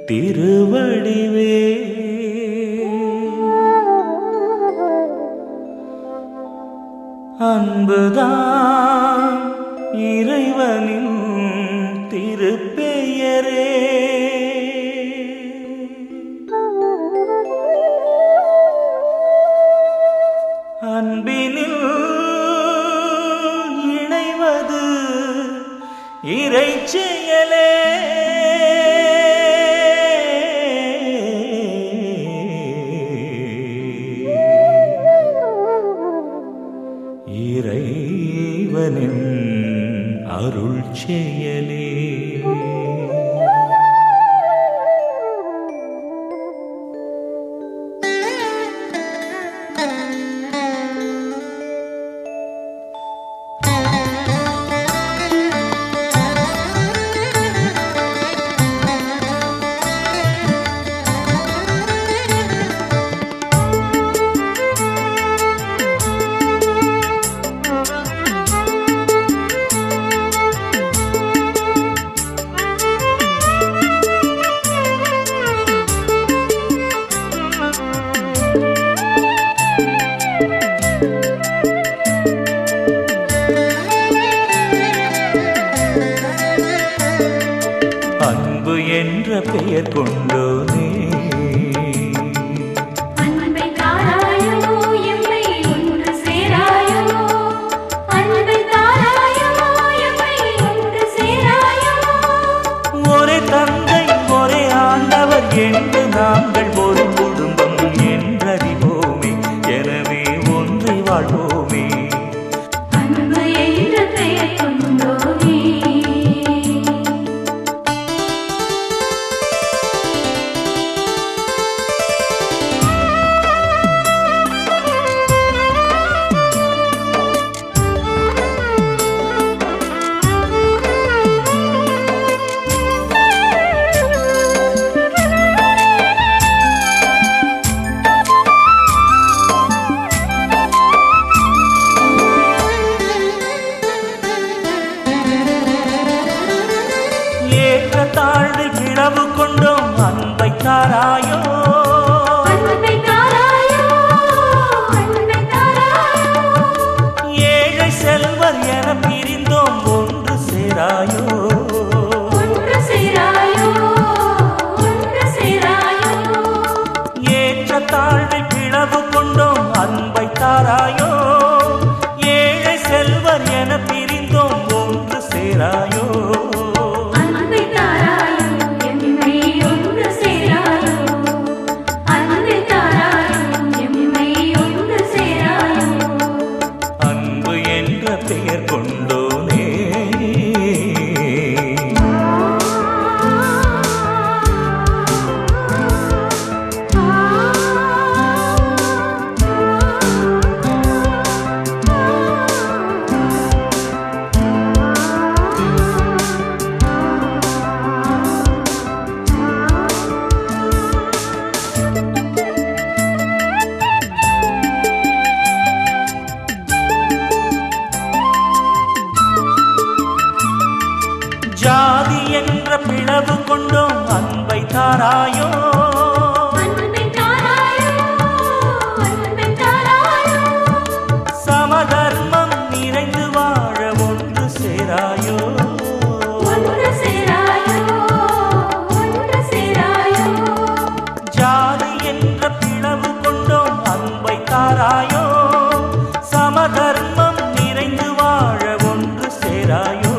திருவடிவே அன்புதான் இறைவனின் திருப்பெயரே. அன்பினில் இணைவது இறைச்செயலே. இறைவனின் அருள் செயலே. அன்பு என்ற பெயர் கொண்டோனே அன்பை தாராயோ எம்மை ஒன்று சேராயோ. அன்பை தாராயோ எம்மை ஒன்று சேராயோ. ஒரே தந்தை ஒரே ஆண்டவர் என்று நாங்கள் ஒரு குடும்பம் என்றறிவோமே. எனவே ஒன்றி வாழ்வோமே. அன்பு என்ற பெயர் கொண்டோனே தாழ்வில் பிளவு கொண்டோம் அன்பை தாராயோ. அன்பை தாராயோ அன்பை தாராயோ. ஏழை செல்வர் என பிரிந்தோம் ஒன்று சேராயோ. ஒன்று சேராயோ ஒன்று சேராயோ. ஏற்ற தாழ்வில் பிளவு கொண்டோம் அன்பை தாராயோ. ஏழை செல்வர் என பிரிந்தோம் ஒன்று சேராயோ. பெயர் கொண்டோனே ஜாதி என்ற பிளவு கொண்டோம் அன்பை தாராயோ. அன்பை தாராயோ அன்பை தாராயோ. சமதர்மம் நிறைந்து வாழ ஒன்று சேராயோ. ஒன்று சேராயோ ஒன்று சேராயோ. ஜாதி என்ற பிளவு கொண்டோம் அன்பை தாராயோ. சமதர்மம் நிறைந்து வாழ ஒன்று சேராயோ.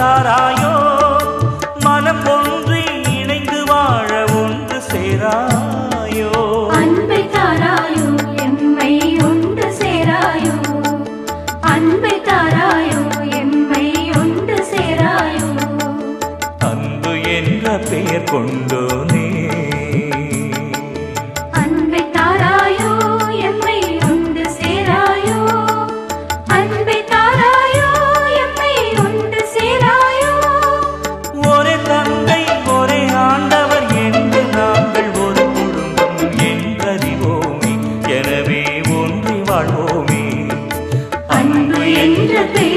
தாராயோ மனம் ஒன்றி இணைந்து வாழ ஒன்று சேராயோ அன்பை தாராயோ எம்மை ஒன்று சேராயோ அன்பை தாராயோ எம்மை ஒன்று சேராயோ அன்பு என்ற பெயர் கொண்டோனே அன்பை தாராயோ எம்மை ஒன்று சேராயோ அன்பை தாராயோ எம்மை ஒன்று சேராயோ ஒரே தந்தை ஒரே ஆண்டவர் என்று நாங்கள் ஒரு குடும்பம் என்றறிவோமே எனவே ஒன்றி வாழ்வோமே அன்பு என்ற பெயர்